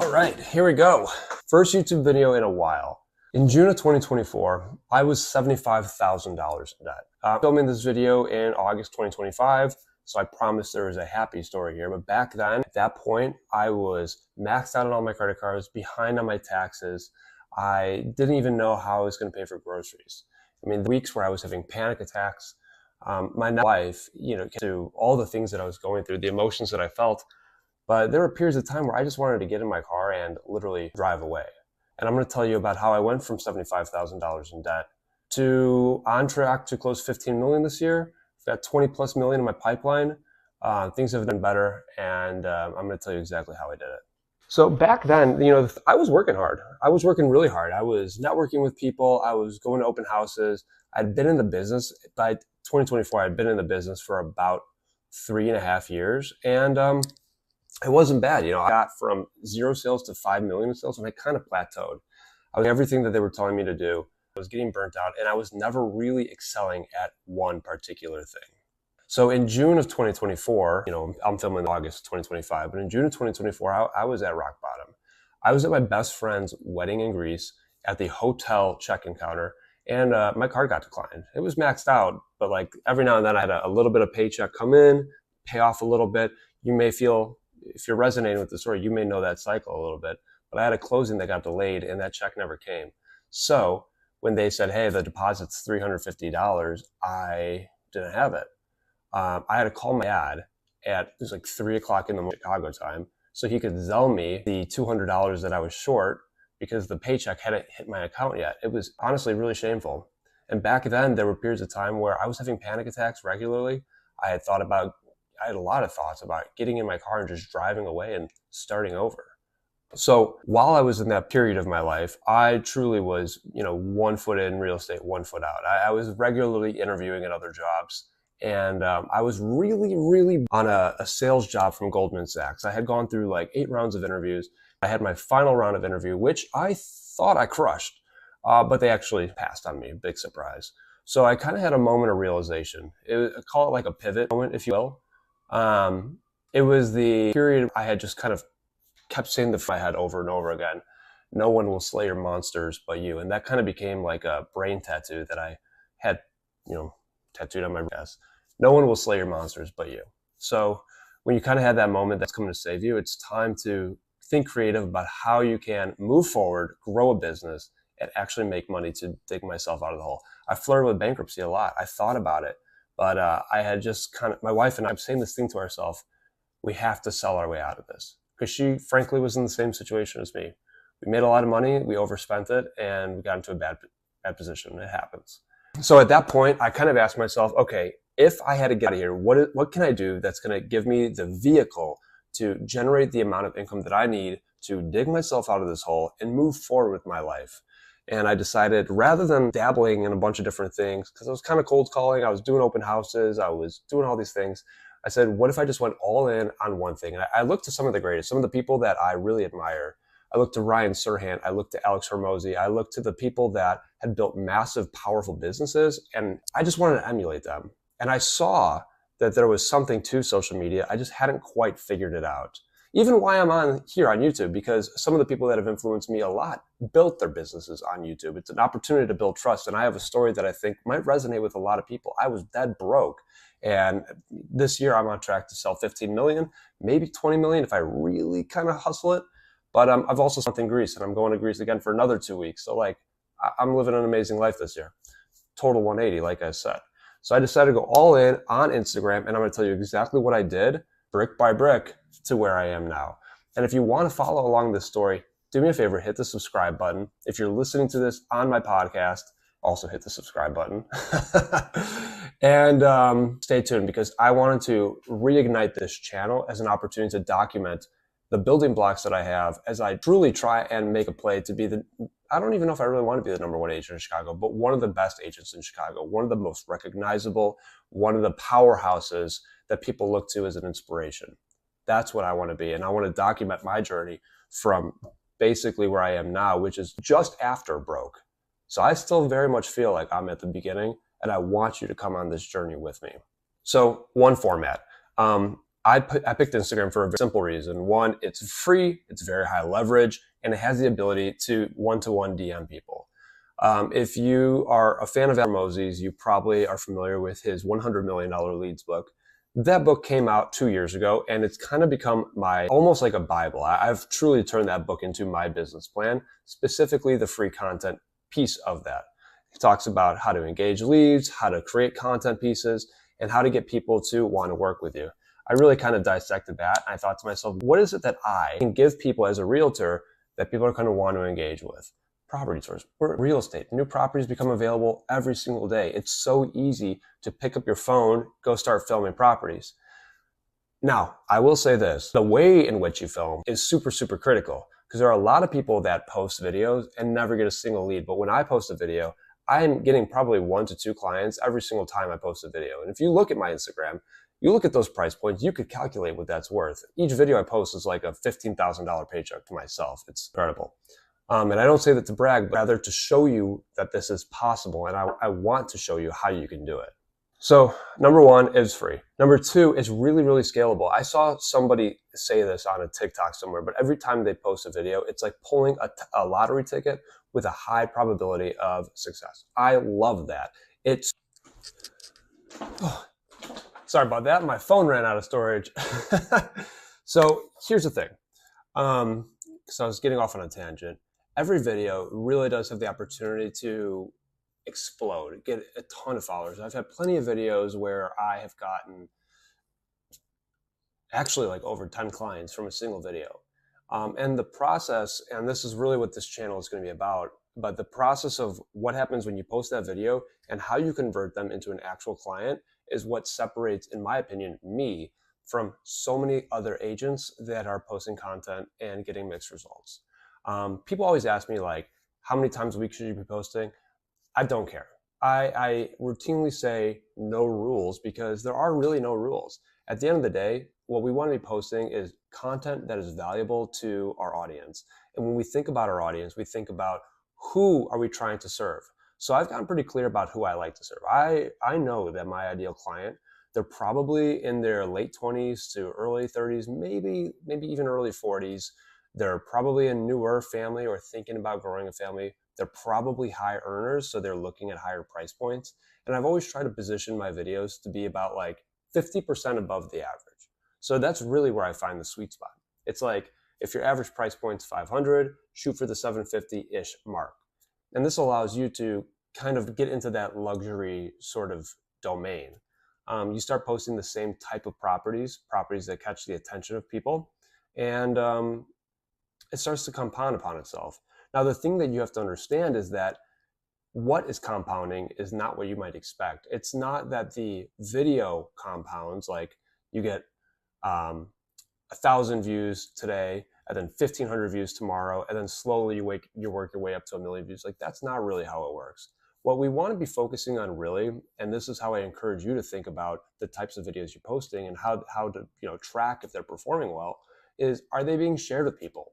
All right, here we go. First YouTube video in a while. In June of 2024, I was $75,000 in debt. I'm filming this video in August 2025, so I promise there is a happy story here. But back then, at that point, I was maxed out on all my credit cards, behind on my taxes. I didn't even know how I was going to pay for groceries. I mean, the weeks where I was having panic attacks, my life, to all the things that I was going through, the emotions that I felt. But there were periods of time where I just wanted to get in my car and literally drive away. And I'm going to tell you about how I went from $75,000 in debt to on track to close 15 million this year. I've got 20 plus million in my pipeline. Things have been better, and I'm going to tell you exactly how I did it. So back then, I was working hard. I was working really hard. I was networking with people. I was going to open houses. I'd been in the business by 2024. I'd been in the business for about 3.5 years, and it wasn't bad. I got from 0 sales to 5 million in sales, and I kind of plateaued. I was doing everything that they were telling me to do. I was getting burnt out, and I was never really excelling at one particular thing. So in June of 2024, I'm filming in August 2025, but in June of 2024, I was at rock bottom. I was at my best friend's wedding in Greece at the hotel check-in counter, and my card got declined. It was maxed out, but like every now and then I had a little bit of paycheck come in, pay off a little bit. You may feel, if you're resonating with the story, you may know that cycle a little bit, but I had a closing that got delayed and that check never came. So when they said, hey, the deposit's $350, I didn't have it. I had to call my dad it was like 3 o'clock in the morning Chicago time, so he could Zelle me the $200 that I was short because the paycheck hadn't hit my account yet. It was honestly really shameful. And back then there were periods of time where I was having panic attacks regularly. I had a lot of thoughts about getting in my car and just driving away and starting over. So while I was in that period of my life, I truly was, 1 foot in real estate, 1 foot out. I was regularly interviewing at other jobs. And I was really on a sales job from Goldman Sachs. I had gone through like 8 rounds of interviews. I had my final round of interview, which I thought I crushed, but they actually passed on me. Big surprise. So I kind of had a moment of realization. Call it like a pivot moment, if you will. It was the period I had just kind of kept saying in my head over and over again, no one will slay your monsters but you. And that kind of became like a brain tattoo that I had, tattooed on my chest. No one will slay your monsters but you. So when you kind of had that moment that's coming to save you, it's time to think creative about how you can move forward, grow a business, and actually make money to dig myself out of the hole. I flirted with bankruptcy a lot. I thought about it. But I had just my wife and I, I'm saying this thing to ourselves, we have to sell our way out of this. Because she, frankly, was in the same situation as me. We made a lot of money, we overspent it, and we got into a bad position. It happens. So at that point, I kind of asked myself, okay, if I had to get out of here, what can I do that's going to give me the vehicle to generate the amount of income that I need to dig myself out of this hole and move forward with my life? And I decided, rather than dabbling in a bunch of different things, because I was kind of cold calling, I was doing open houses, I was doing all these things, I said, what if I just went all in on one thing? And I looked to some of the greatest, some of the people that I really admire. I looked to Ryan Serhant, I looked to Alex Hormozi, I looked to the people that had built massive, powerful businesses, and I just wanted to emulate them. And I saw that there was something to social media. I just hadn't quite figured it out. Even why I'm on here on YouTube, because some of the people that have influenced me a lot built their businesses on YouTube. It's an opportunity to build trust. And I have a story that I think might resonate with a lot of people. I was dead broke. And this year I'm on track to sell 15 million, maybe 20 million if I really kind of hustle it. But I've also spent in Greece, and I'm going to Greece again for another 2 weeks. So I'm living an amazing life this year. Total 180, like I said. So I decided to go all in on Instagram, and I'm going to tell you exactly what I did, brick by brick, to where I am now. And if you want to follow along this story, do me a favor, hit the subscribe button. If you're listening to this on my podcast, also hit the subscribe button. And stay tuned, because I wanted to reignite this channel as an opportunity to document the building blocks that I have as I truly try and make a play to be I don't even know if I really want to be the #1 agent in Chicago, but one of the best agents in Chicago, one of the most recognizable, one of the powerhouses that people look to as an inspiration. That's what I want to be. And I want to document my journey from basically where I am now, which is just after broke. So I still very much feel like I'm at the beginning, and I want you to come on this journey with me. So one format. I picked Instagram for a very simple reason. One, it's free, it's very high leverage, and it has the ability to one-to-one DM people. If you are a fan of Mosey's, you probably are familiar with his $100 million Leads book. That book came out 2 years ago, and it's kind of become almost like a Bible. I've truly turned that book into my business plan, specifically the free content piece of that. It talks about how to engage leads, how to create content pieces, and how to get people to want to work with you. I really kind of dissected that. I thought to myself, what is it that I can give people as a realtor that people are going to want to engage with? Property tours, real estate. New properties become available every single day. It's so easy to pick up your phone, go start filming properties. Now, I will say this, the way in which you film is super, super critical, because there are a lot of people that post videos and never get a single lead. But when I post a video, I'm getting probably 1 to 2 clients every single time I post a video. And if you look at my Instagram, you look at those price points, you could calculate what that's worth. Each video I post is like a $15,000 paycheck to myself. It's incredible. And I don't say that to brag, but rather to show you that this is possible. And I want to show you how you can do it. So number 1 is free. Number 2 is really, really scalable. I saw somebody say this on a TikTok somewhere, but every time they post a video, it's like pulling a lottery ticket with a high probability of success. I love that. Sorry about that. My phone ran out of storage. So here's the thing. So I was getting off on a tangent. Every video really does have the opportunity to explode, get a ton of followers. I've had plenty of videos where I have gotten actually like over 10 clients from a single video. And the process, and this is really what this channel is going to be about, but the process of what happens when you post that video and how you convert them into an actual client is what separates, in my opinion, me from so many other agents that are posting content and getting mixed results. People always ask me, like, how many times a week should you be posting? I don't care. I routinely say no rules because there are really no rules. At the end of the day, what we want to be posting is content that is valuable to our audience. And when we think about our audience, we think about who are we trying to serve. So I've gotten pretty clear about who I like to serve. I know that my ideal client, they're probably in their late 20s to early 30s, maybe even early 40s. They're probably a newer family or thinking about growing a family. They're probably high earners, so they're looking at higher price points. And I've always tried to position my videos to be about like 50% above the average. So that's really where I find the sweet spot. It's like, if your average price point's 500, shoot for the 750-ish mark. And this allows you to kind of get into that luxury sort of domain. You start posting the same type of properties that catch the attention of people, and it starts to compound upon itself. Now, the thing that you have to understand is that what is compounding is not what you might expect. It's not that the video compounds, like you get 1,000 views today, and then 1,500 views tomorrow, and then slowly you work your way up to 1 million views. Like, that's not really how it works. What we want to be focusing on really, and this is how I encourage you to think about the types of videos you're posting and how to track if they're performing well, is, are they being shared with people?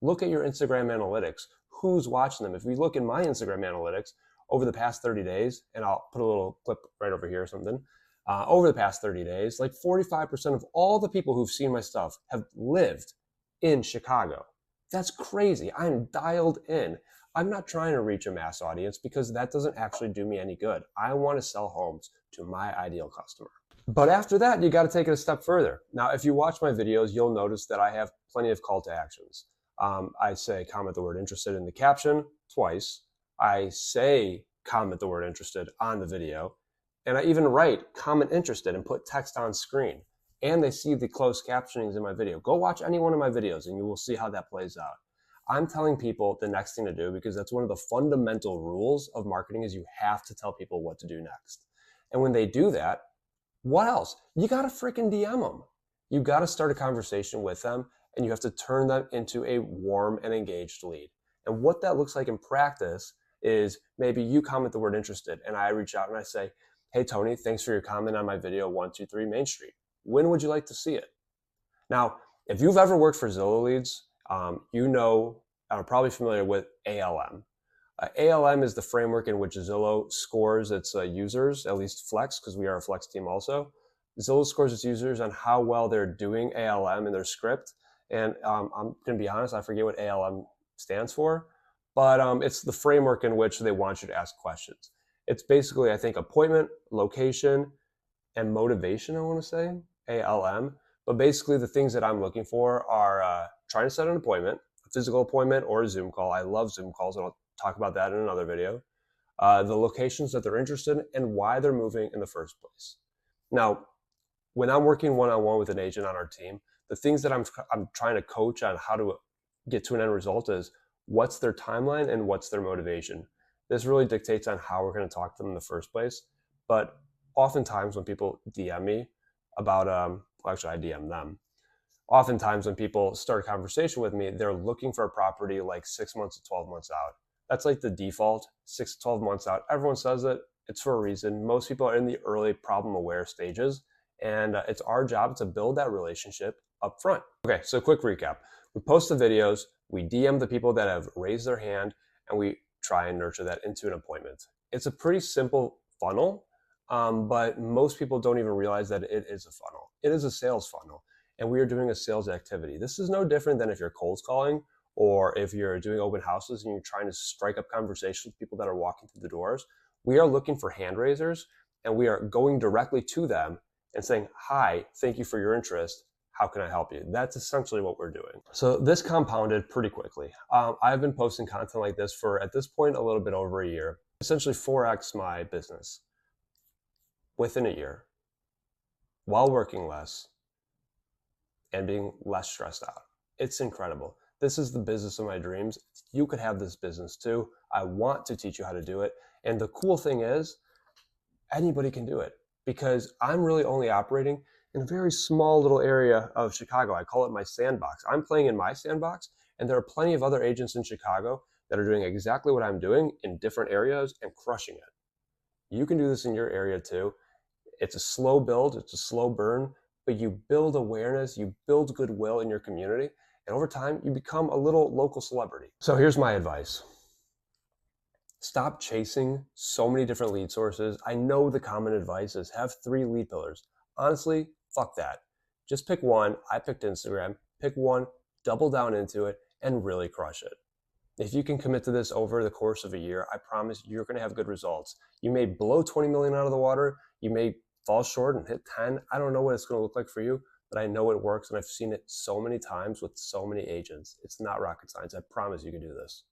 Look at your Instagram analytics. Who's watching them? If we look in my Instagram analytics over the past 30 days, and I'll put a little clip right over here or something, over the past 30 days, like 45% of all the people who've seen my stuff have lived in Chicago. That's crazy. I'm dialed in. I'm not trying to reach a mass audience because that doesn't actually do me any good. I want to sell homes to my ideal customer. But after that, you got to take it a step further. Now, if you watch my videos, you'll notice that I have plenty of call to actions. I say comment the word interested in the caption twice. I say comment the word interested on the video. And I even write comment interested and put text on screen. And they see the closed captionings in my video. Go watch any one of my videos and you will see how that plays out. I'm telling people the next thing to do because that's one of the fundamental rules of marketing is you have to tell people what to do next. And when they do that, what else? You got to freaking DM them. You got to start a conversation with them and you have to turn them into a warm and engaged lead. And what that looks like in practice is maybe you comment the word interested and I reach out and I say, hey, Tony, thanks for your comment on my video 123 Main Street. When would you like to see it? Now, if you've ever worked for Zillow Leads, you know, are probably familiar with ALM. ALM is the framework in which Zillow scores its users, at least Flex, because we are a Flex team also. Zillow scores its users on how well they're doing ALM in their script. And I'm going to be honest, I forget what ALM stands for, but it's the framework in which they want you to ask questions. It's basically, I think, appointment, location, and motivation, I want to say, ALM. But basically, the things that I'm looking for are trying to set an appointment, a physical appointment, or a Zoom call. I love Zoom calls, and I'll talk about that in another video. The locations that they're interested in, and why they're moving in the first place. Now, when I'm working one-on-one with an agent on our team, the things that I'm trying to coach on how to get to an end result is what's their timeline and what's their motivation. This really dictates on how we're going to talk to them in the first place. But oftentimes when people DM me about, actually I DM them. Oftentimes when people start a conversation with me, they're looking for a property like 6 months to 12 months out. That's like the default, 6 to 12 months out. Everyone says it. It's for a reason. Most people are in the early problem aware stages, and it's our job to build that relationship up front. Okay, so quick recap. We post the videos, we DM the people that have raised their hand, and we try and nurture that into an appointment. It's a pretty simple funnel, but most people don't even realize that it is a funnel. It is a sales funnel, and we are doing a sales activity. This is no different than if you're cold calling or if you're doing open houses and you're trying to strike up conversations with people that are walking through the doors. We are looking for hand raisers, and we are going directly to them and saying, hi, thank you for your interest. How can I help you? That's essentially what we're doing. So this compounded pretty quickly. I've been posting content like this for, at this point, a little bit over a year. Essentially 4x my business within a year while working less and being less stressed out. It's incredible. This is the business of my dreams. You could have this business too. I want to teach you how to do it. And the cool thing is, anybody can do it because I'm really only operating in a very small little area of Chicago. I call it my sandbox. I'm playing in my sandbox, and there are plenty of other agents in Chicago that are doing exactly what I'm doing in different areas and crushing it. You can do this in your area too. It's a slow build, it's a slow burn, but you build awareness, you build goodwill in your community, and over time, you become a little local celebrity. So here's my advice. Stop chasing so many different lead sources. I know the common advice is have 3 lead pillars. Honestly, fuck that. Just pick one. I picked Instagram. Pick one, double down into it, and really crush it. If you can commit to this over the course of a year, I promise you're going to have good results. You may blow 20 million out of the water. You may fall short and hit 10. I don't know what it's going to look like for you, but I know it works, and I've seen it so many times with so many agents. It's not rocket science. I promise you can do this.